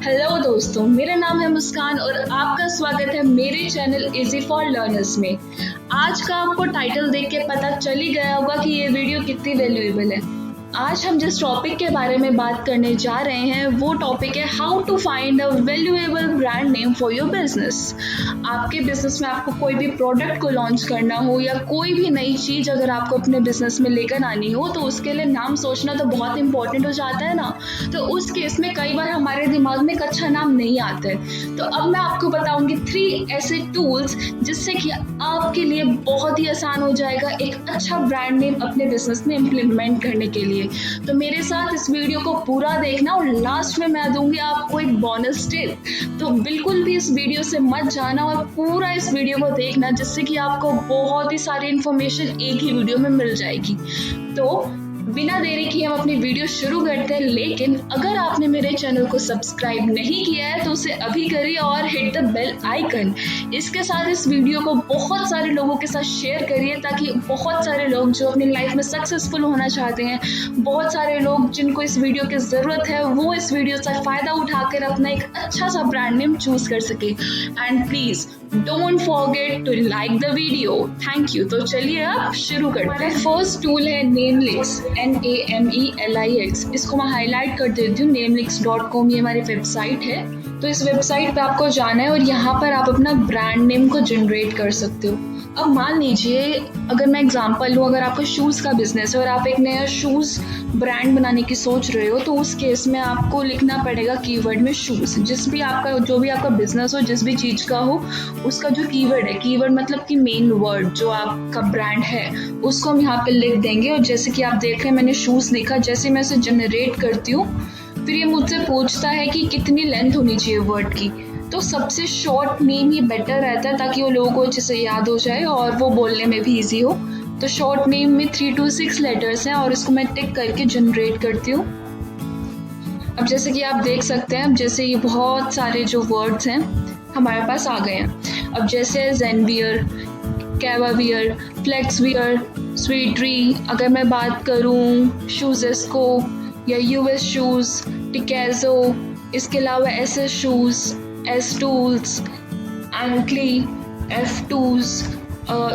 Hello दोस्तों, मेरा नाम है मुस्कान और आपका स्वागत है मेरे चैनल इजी फॉर लर्नर्स में। आज का आपको टाइटल देख के पता चल ही गया होगा कि ये वीडियो कितनी वैल्यूएबल है। आज हम जिस टॉपिक के बारे में बात करने जा रहे हैं वो टॉपिक है how to find a valuable brand name for your business. आपके बिजनेस में आपको कोई भी प्रोडक्ट को लॉन्च करना हो या कोई भी नई चीज़ अगर आपको अपने बिजनेस में लेकर आनी हो तो उसके लिए नाम सोचना तो बहुत इंपॉर्टेंट हो जाता है ना। तो उस केस में कई बार हमारे दिमाग में एक अच्छा नाम नहीं आता है। तो अब मैं आपको बताऊंगी 3 ऐसे टूल्स जिससे कि आपके लिए बहुत ही आसान हो जाएगा एक अच्छा ब्रांड नेम अपने बिजनेस में इम्प्लीमेंट करने के लिए। तो मेरे साथ इस वीडियो को पूरा देखना और लास्ट में मैं दूंगी आपको एक बोनस टिप। तो बिल्कुल भी इस वीडियो से मत जाना और पूरा इस वीडियो को देखना जिससे कि आपको बहुत ही सारी इंफॉर्मेशन एक ही वीडियो में मिल जाएगी। तो बिना देरी किए हम अपनी वीडियो शुरू करते हैं, लेकिन अगर आपने मेरे चैनल को सब्सक्राइब नहीं किया है तो उसे अभी करिए और हिट द बेल आइकन। इसके साथ इस वीडियो को बहुत सारे लोगों के साथ शेयर करिए ताकि बहुत सारे लोग जो अपनी लाइफ में सक्सेसफुल होना चाहते हैं, बहुत सारे लोग जिनको इस वीडियो की ज़रूरत है, वो इस वीडियो से फ़ायदा उठाकर अपना एक अच्छा सा ब्रांड नेम चूज़ कर सके। And please don't forget to like the video. Thank you. तो चलिए अब शुरू करते हैं। फर्स्ट टूल है नेमलिक्स, NAMELIX। इसको मैं हाईलाइट कर देती हूँ। namelix.com ये हमारी वेबसाइट है। तो इस वेबसाइट पे आपको जाना है और यहाँ पर आप अपना ब्रांड नेम को जनरेट कर सकते हो। अब मान लीजिए अगर मैं एग्जांपल लूँ, अगर आपका शूज़ का बिजनेस है और आप एक नया शूज़ ब्रांड बनाने की सोच रहे हो तो उस केस में आपको लिखना पड़ेगा कीवर्ड में शूज़। जो भी आपका बिजनेस हो, जिस भी चीज़ का हो, उसका जो कीवर्ड है, कीवर्ड मतलब कि मेन वर्ड जो आपका ब्रांड है उसको हम यहाँ पे लिख देंगे। और जैसे कि आप देख रहे हैं मैंने शूज़ लिखा। जैसे मैं इसे जनरेट करती हूँ फिर ये मुझसे पूछता है कि कितनी लेंथ होनी चाहिए वर्ड की। तो सबसे शॉर्ट नेम ही बेटर रहता है ताकि वो लोगों को अच्छे से याद हो जाए और वो बोलने में भी ईजी हो। तो शॉर्ट नेम में 3 to 6 लेटर्स हैं और इसको मैं टिक करके जनरेट करती हूँ। अब जैसे कि आप देख सकते हैं, अब जैसे ये बहुत सारे जो वर्ड्स हैं हमारे पास आ गए हैं। अब जैसे ज़ेनवियर, कैवावियर, फ्लेक्सवियर, स्वीटरी, अगर मैं बात करूँ शूज़ेस्को या US शूज़, टिकेज़ो, इसके अलावा SS shoes, S tools, एंकली, F tools,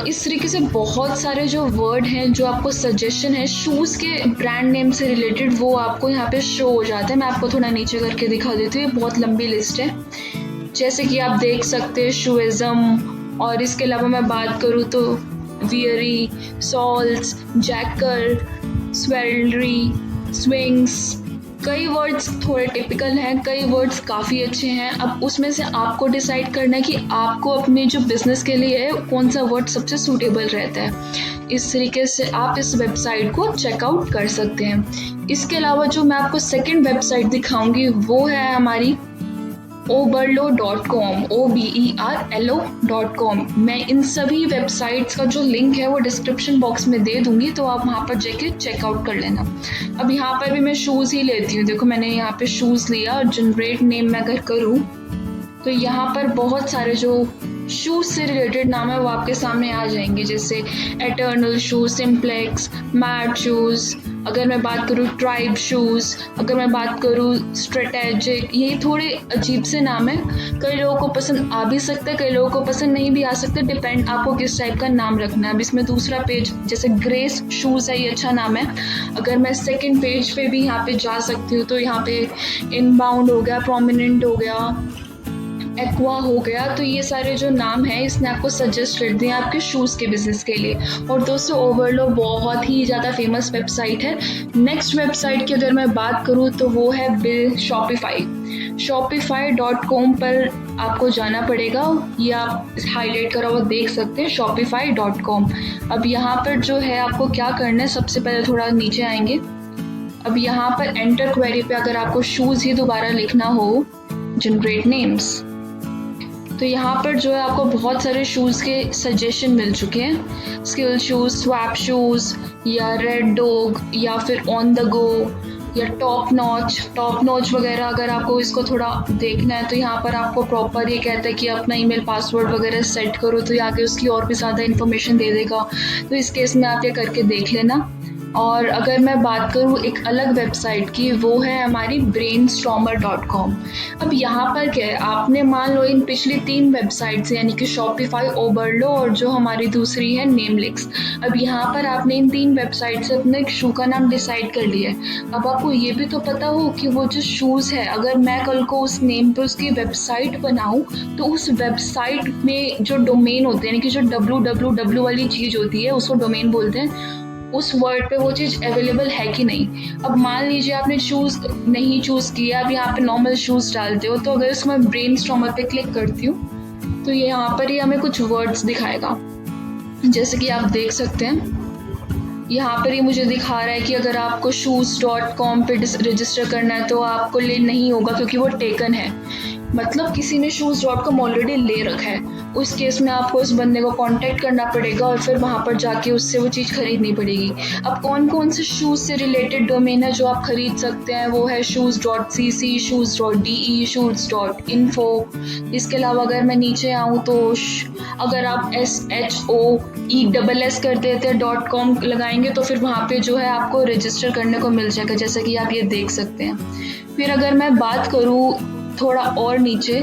इस तरीके से बहुत सारे जो वर्ड हैं जो आपको सजेशन है शूज़ के ब्रांड नेम से रिलेटेड वो आपको यहाँ पे शो हो जाता है। मैं आपको थोड़ा नीचे करके दिखा देती हूँ, बहुत लंबी लिस्ट है। जैसे कि आप देख सकते हैं शूइज़म, और इसके अलावा मैं बात करूँ तो वियरी, सॉल्स, जैकर, स्वेलरी, स्विंग्स। कई वर्ड्स थोड़े टिपिकल हैं, कई वर्ड्स काफ़ी अच्छे हैं। अब उसमें से आपको डिसाइड करना है कि आपको अपने जो बिज़नेस के लिए है कौन सा वर्ड सबसे सूटेबल रहता है। इस तरीके से आप इस वेबसाइट को चेकआउट कर सकते हैं। इसके अलावा जो मैं आपको सेकंड वेबसाइट दिखाऊंगी वो है हमारी oberlo.com, OBERLO.com। मैं इन सभी वेबसाइट्स का जो लिंक है वो डिस्क्रिप्शन बॉक्स में दे दूंगी, तो आप वहाँ पर जाके चेकआउट कर लेना। अब यहाँ पर भी मैं शूज़ ही लेती हूँ। देखो मैंने यहाँ पे शूज़ लिया और जनरेट नेम मैं अगर करूँ तो यहाँ पर बहुत सारे जो शूज़ से रिलेटेड नाम है वो आपके सामने आ जाएंगे, जैसे Eternal shoes, Simplex, Mat shoes, अगर मैं बात करूँ ट्राइब शूज़, अगर मैं बात करूँ स्ट्रेटेजिक। ये थोड़े अजीब से नाम है, कई लोगों को पसंद आ भी सकते हैं, कई लोगों को पसंद नहीं भी आ सकते, डिपेंड आपको किस टाइप का नाम रखना है। अब इसमें दूसरा पेज जैसे ग्रेस शूज़ है, ये अच्छा नाम है। अगर मैं सेकेंड पेज पे भी यहाँ पे जा सकती हूँ तो यहाँ पे इनबाउंड हो गया, प्रोमिनेंट हो गया, एक्वा हो गया। तो ये सारे जो नाम हैं इसने आपको सजेस्ट कर दिए आपके शूज़ के बिजनेस के लिए। और दोस्तों ओवरलो बहुत ही ज़्यादा फेमस वेबसाइट है। नेक्स्ट वेबसाइट की अगर मैं बात करूँ तो वो है Shopify.com पर आपको जाना पड़ेगा। ये आप हाईलाइट करा हुआ देख सकते हैं Shopify.com। अब यहाँ पर जो है आपको क्या करना है, सबसे पहले थोड़ा नीचे आएंगे। अब यहाँ पर एंटर क्वेरी पे अगर आपको शूज़ ही दोबारा लिखना हो, जनरेट नेम्स, तो यहाँ पर जो है आपको बहुत सारे शूज़ के सजेशन मिल चुके हैं। स्किल शूज़, स्वैप शूज़ या रेड डॉग या फिर ऑन द गो या टॉप नॉच वगैरह। अगर आपको इसको थोड़ा देखना है तो यहाँ पर आपको प्रॉपर ये कहता है कि अपना ईमेल पासवर्ड वगैरह सेट करो, तो ये आगे उसकी और भी ज़्यादा इन्फॉर्मेशन दे देगा। तो इस केस में आप ये करके देख लेना। और अगर मैं बात करूँ एक अलग वेबसाइट की, वो है हमारी brainstormer.com। अब यहाँ पर क्या है, आपने मान लो इन पिछली 3 वेबसाइट्स यानी कि शॉपिफाई, ओबरलो और जो हमारी दूसरी है नेमलिक्स, अब यहाँ पर आपने इन 3 वेबसाइट से अपने एक शू का नाम डिसाइड कर लिया है। अब आपको ये भी तो पता हो कि वो जो शूज़ है, अगर मैं कल को उस नेम पे उसकी वेबसाइट बनाऊँ तो उस वेबसाइट में जो डोमेन होते हैं यानी कि जो www वाली चीज़ होती है उसको डोमेन बोलते हैं, उस वर्ड पे वो चीज़ अवेलेबल है कि नहीं। अब मान लीजिए आपने शूज़ नहीं चूज़ किया, अब यहाँ पे नॉर्मल शूज़ डालते हो, तो अगर इसमें ब्रेनस्टॉर्मर पे क्लिक करती हूँ तो ये यहाँ पर ही हमें कुछ वर्ड्स दिखाएगा, जैसे कि आप देख सकते हैं यहाँ पर ही मुझे दिखा रहा है कि अगर आपको shoes.com पे रजिस्टर करना है तो आपको ले नहीं होगा क्योंकि वो टेकन है, मतलब किसी ने shoes.com ऑलरेडी ले रखा है। उस केस में आपको उस बंदे को कांटेक्ट करना पड़ेगा और फिर वहाँ पर जाके उससे वो चीज़ खरीदनी पड़ेगी। अब कौन कौन से शूज़ से रिलेटेड डोमेन है जो आप खरीद सकते हैं, वो है shoes.cc, shoes.de, shoes.info। इसके अलावा अगर मैं नीचे आऊँ तो अगर आप SHOESS कर देते हैं .com लगाएंगे तो फिर वहाँ पे जो है आपको रजिस्टर करने को मिल जाएगा, जैसा कि आप ये देख सकते हैं। फिर अगर मैं बात करूँ थोड़ा और नीचे,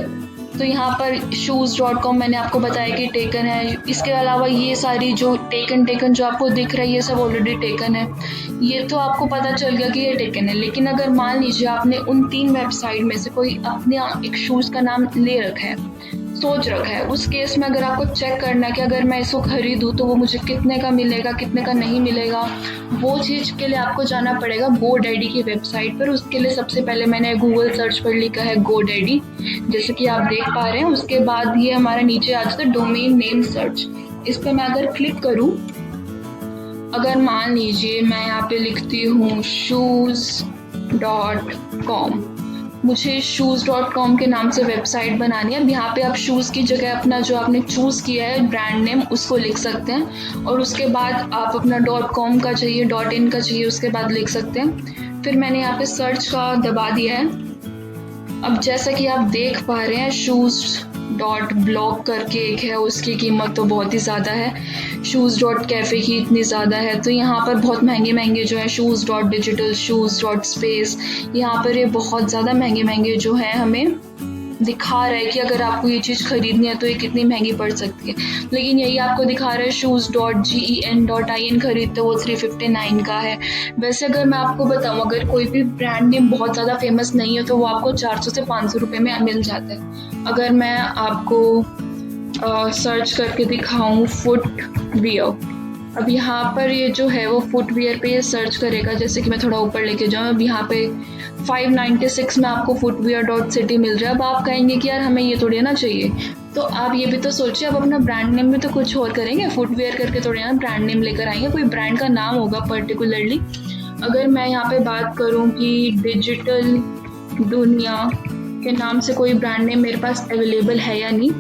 तो यहाँ पर shoes.com मैंने आपको बताया कि टेकन है। इसके अलावा ये सारी जो टेकन जो आपको दिख रही है सब ऑलरेडी टेकन है, ये तो आपको पता चल गया कि ये टेकन है। लेकिन अगर मान लीजिए आपने उन 3 वेबसाइट में से कोई अपने एक शूज़ का नाम ले रखा है, सोच रखा है, उस केस में अगर आपको चेक करना है कि अगर मैं इसको खरीदूँ तो वो मुझे कितने का मिलेगा, कितने का नहीं मिलेगा, वो चीज़ के लिए आपको जाना पड़ेगा GoDaddy की वेबसाइट पर। उसके लिए सबसे पहले मैंने गूगल सर्च पर लिखा है GoDaddy, जैसे कि आप देख पा रहे हैं। उसके बाद ये हमारा नीचे आ जाता है डोमेन नेम सर्च। इस पर मैं अगर क्लिक करूँ, अगर मान लीजिए मैं यहाँ पे लिखती हूँ shoes.com, मुझे shoes.com के नाम से वेबसाइट बनानी है। अब यहाँ पे आप शूज़ की जगह अपना जो आपने चूज़ किया है ब्रांड नेम उसको लिख सकते हैं, और उसके बाद आप अपना .com का चाहिए, .in का चाहिए, उसके बाद लिख सकते हैं। फिर मैंने यहाँ पे सर्च का दबा दिया है। अब जैसा कि आप देख पा रहे हैं shoes.blog करके एक है, उसकी कीमत तो बहुत ही ज़्यादा है। shoes.cafe की इतनी ज़्यादा है, तो यहाँ पर बहुत महंगे जो है shoes.digital, shoes.space, यहाँ पर ये बहुत ज़्यादा महंगे जो है हमें दिखा रहा है कि अगर आपको ये चीज़ खरीदनी है तो ये कितनी महंगी पड़ सकती है। लेकिन यही आपको दिखा रहा है shoes.gen.in खरीदते वो 359 का है। वैसे अगर मैं आपको बताऊँ, अगर कोई भी ब्रांड नेम बहुत ज़्यादा फेमस नहीं है तो वो आपको 400 से 500 रुपये में मिल जाता है। अगर मैं आपको सर्च करके दिखाऊँ फुटवियर, अब यहाँ पर ये जो है वो फुटवियर पे ये सर्च करेगा, जैसे कि मैं थोड़ा ऊपर लेके जाऊँ। अब यहाँ पे 596 में आपको footwear.city मिल रहा है। अब आप कहेंगे कि यार हमें ये थोड़ी ना चाहिए, तो आप ये भी तो सोचिए, अब अपना ब्रांड नेम में तो कुछ और करेंगे, फुटवेयर करके थोड़ी ना ब्रांड नेम लेकर आएंगे, कोई ब्रांड का नाम होगा पर्टिकुलरली। अगर मैं यहाँ पे बात करूँ कि डिजिटल दुनिया के नाम से कोई ब्रांड नेम मेरे पास अवेलेबल है या नहीं,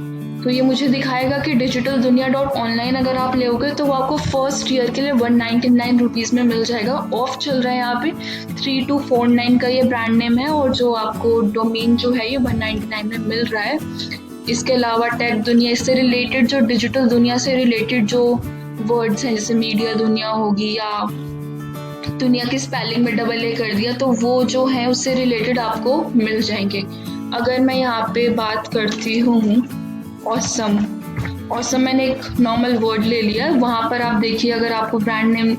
तो ये मुझे दिखाएगा कि डिजिटल दुनिया .online अगर आप लेओगे तो वो आपको फर्स्ट ईयर के लिए 199 रुपीज़ में मिल जाएगा। ऑफ चल रहा है यहाँ पे 3249 का ये ब्रांड नेम है, और जो आपको डोमेन जो है ये 199 में मिल रहा है। इसके अलावा टेक दुनिया, इससे रिलेटेड जो डिजिटल दुनिया से रिलेटेड जो वर्ड्स हैं, जैसे मीडिया दुनिया होगी या दुनिया की स्पेलिंग में AA कर दिया, तो वो जो है उससे रिलेटेड आपको मिल जाएंगे। अगर मैं यहाँ पे बात करती हूँ ऑसम, मैंने एक नॉर्मल वर्ड ले लिया। वहाँ पर आप देखिए, अगर आपको ब्रांड नेम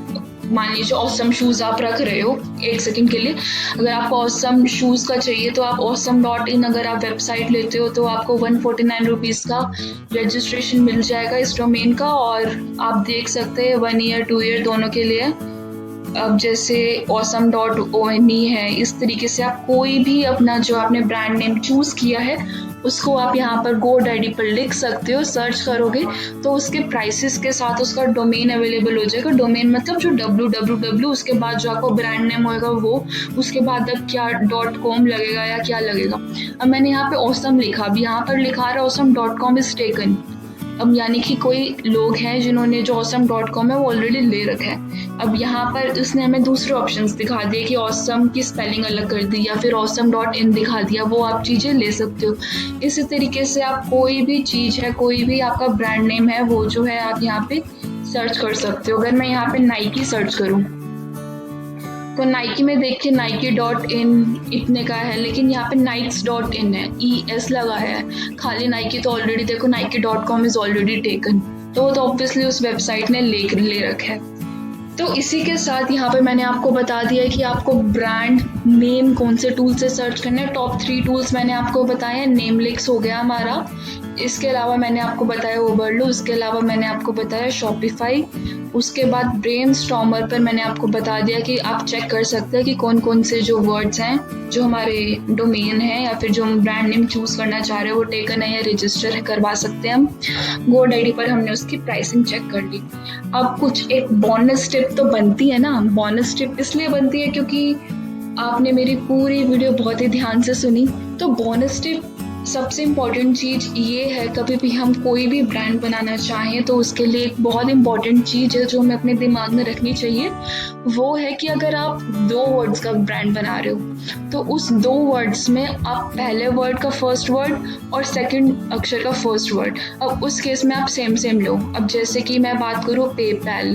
मान लीजिए ऑसम शूज़ आप रख रहे हो, एक सेकंड के लिए अगर आपको ऑसम शूज़ का चाहिए तो आप awesome.in अगर आप वेबसाइट लेते हो तो आपको 149 रुपीज़ का रजिस्ट्रेशन मिल जाएगा इस डोमेन का, और आप देख सकते हैं 1 ईयर 2 ईयर दोनों के लिए। अब जैसे awesome.one है, इस तरीके से आप कोई भी अपना जो आपने ब्रांड नेम चूज़ किया है उसको आप यहाँ पर GoDaddy पर लिख सकते हो। सर्च करोगे तो उसके प्राइसेस के साथ उसका डोमेन अवेलेबल हो जाएगा। डोमेन मतलब जो www, उसके बाद जो आपको ब्रांड नेम होएगा वो, उसके बाद अब क्या .com लगेगा या क्या लगेगा। अब मैंने यहाँ पे awesome लिखा, अब यहाँ पर लिखा रहा है awesome.com इज टेकन। अब यानी कि कोई लोग हैं जिन्होंने जो awesome.com है वो ऑलरेडी ले रखा है। अब यहाँ पर उसने हमें दूसरे ऑप्शंस दिखा दिए कि awesome की स्पेलिंग अलग कर दी या फिर awesome.in दिखा दिया, वो आप चीज़ें ले सकते हो। इसी तरीके से आप कोई भी चीज़ है, कोई भी आपका ब्रांड नेम है, वो जो है आप यहाँ पे सर्च कर सकते हो। अगर मैं यहाँ पे नाइकी सर्च करूँ तो नाइकी में देखिए Nike.in इतने का है, लेकिन यहाँ पे Nikes.in है, ES लगा है खाली। नाइकी तो ऑलरेडी देखो Nike.com इज ऑलरेडी टेकन, तो वो तो ऑब्वियसली उस वेबसाइट ने ले रखा है। तो इसी के साथ यहाँ पे मैंने आपको बता दिया है कि आपको ब्रांड नेम कौन से टूल से सर्च करना है। टॉप 3 टूल्स मैंने आपको बताए हैं। नेमलिक्स हो गया हमारा, इसके अलावा मैंने आपको बताया ओवरलो, उसके अलावा मैंने आपको बताया शॉपिफाई, उसके बाद ब्रेनस्टॉर्मर पर मैंने आपको बता दिया कि आप चेक कर सकते हैं कि कौन कौन से जो वर्ड्स हैं जो हमारे डोमेन है या फिर जो हम ब्रांड नेम चूज करना चाह रहे हैं वो टेकन है या रजिस्टर करवा सकते हैं हम। GoDaddy पर हमने उसकी प्राइसिंग चेक कर ली। अब कुछ एक बोनस टिप तो बनती है ना। बोनस टिप इसलिए बनती है क्योंकि आपने मेरी पूरी वीडियो बहुत ही ध्यान से सुनी। तो बोनस टिप सबसे इम्पॉर्टेंट चीज़ ये है, कभी भी हम कोई भी ब्रांड बनाना चाहें तो उसके लिए एक बहुत इम्पॉर्टेंट चीज़ है जो हमें अपने दिमाग में रखनी चाहिए, वो है कि अगर आप 2 वर्ड्स का ब्रांड बना रहे हो तो उस 2 वर्ड्स में आप पहले वर्ड का फर्स्ट वर्ड और सेकंड अक्षर का फर्स्ट वर्ड, अब उस केस में आप सेम लो। अब जैसे कि मैं बात करूँ पेपैल,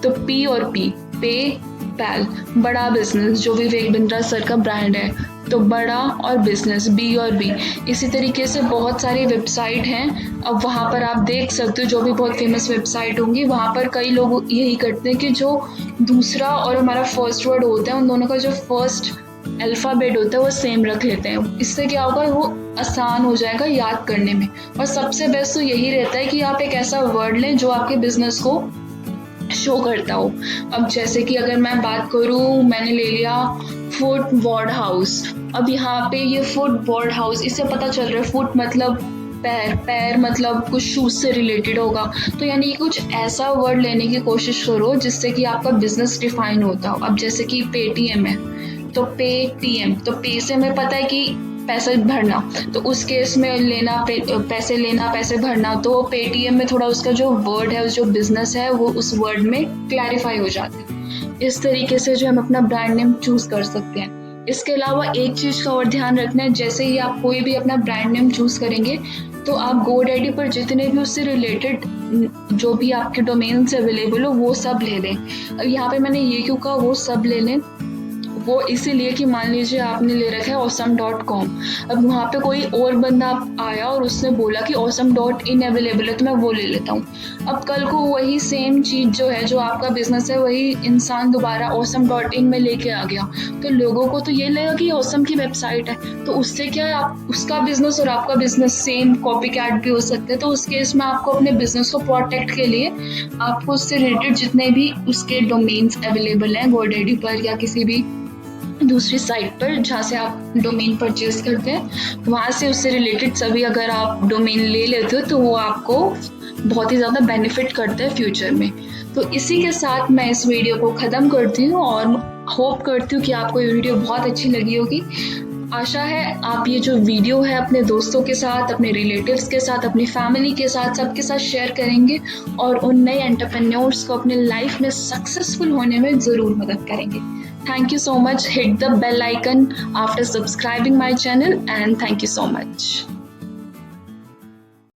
तो P और P, पेपैल बड़ा बिजनेस, जो विवेक बिंद्रा सर का ब्रांड है तो बड़ा और बिजनेस B और B। इसी तरीके से बहुत सारी वेबसाइट हैं, अब वहाँ पर आप देख सकते हो जो भी बहुत फेमस वेबसाइट होंगी वहाँ पर कई लोग यही करते हैं कि जो दूसरा और हमारा फर्स्ट वर्ड होता है उन दोनों का जो फर्स्ट अल्फ़ाबेट होता है वो सेम रख लेते हैं। इससे क्या होगा, वो आसान हो जाएगा याद करने में। और सबसे बेस्ट तो यही रहता है कि आप एक ऐसा वर्ड लें जो आपके बिजनेस को शो करता हो। अब जैसे कि अगर मैं बात करूँ, मैंने ले लिया फुट वॉर्ड हाउस। अब यहाँ पे ये फुट वॉर्ड हाउस, इससे पता चल रहा है फुट मतलब पैर, पैर मतलब कुछ शूज से रिलेटेड होगा, तो यानी कि कुछ ऐसा वर्ड लेने की कोशिश करो जिससे कि आपका बिजनेस डिफाइन होता हो। अब जैसे कि पेटीएम है तो पेटीएम, तो पे से हमें पता है कि पैसे भरना, तो उस केस में लेना पैसे लेना पैसे भरना, तो पेटीएम में थोड़ा उसका जो वर्ड है जो बिजनेस है वो उस वर्ड में क्लैरिफाई हो जाता है। इस तरीके से जो हम अपना ब्रांड नेम चूज कर सकते हैं। इसके अलावा एक चीज़ का और ध्यान रखना है, जैसे ही आप कोई भी अपना ब्रांड नेम चूज करेंगे तो आप GoDaddy पर जितने भी उससे रिलेटेड जो भी आपके डोमेन से अवेलेबल हो वो सब ले लें। अब यहाँ पे मैंने ये क्यों कहा वो सब ले लें, वो इसीलिए कि मान लीजिए आपने ले रखा है awesome.com, अब वहाँ पे कोई और बंदा आया और उसने बोला कि awesome.in अवेलेबल है तो मैं वो ले लेता हूँ। अब कल को वही सेम चीज़ जो है जो आपका बिजनेस है वही इंसान दोबारा awesome.in में लेके आ गया तो लोगों को तो ये लगेगा कि awesome की वेबसाइट है, तो उससे क्या है आप उसका बिजनेस और आपका बिजनेस सेम कॉपी कैट भी हो सकते हैं। तो उस केस में आपको अपने बिजनेस को प्रोटेक्ट के लिए आपको उससे रिलेटेड जितने भी उसके डोमेन्स अवेलेबल हैं GoDaddy पर या किसी भी दूसरी साइट पर जहाँ से आप डोमेन परचेज करते हैं वहाँ से उससे रिलेटेड सभी अगर आप डोमेन ले लेते हो तो वो आपको बहुत ही ज़्यादा बेनिफिट करता है फ्यूचर में। तो इसी के साथ मैं इस वीडियो को ख़त्म करती हूँ और होप करती हूँ कि आपको ये वीडियो बहुत अच्छी लगी होगी। आशा है आप ये जो वीडियो है अपने दोस्तों के साथ, अपने रिलेटिव्स के साथ, अपनी फैमिली के साथ, सबके साथ शेयर करेंगे और उन नए एंटरप्रेन्योर्स को अपने लाइफ में सक्सेसफुल होने में ज़रूर मदद करेंगे। Thank you so much. Hit the bell icon after subscribing my channel and thank you so much.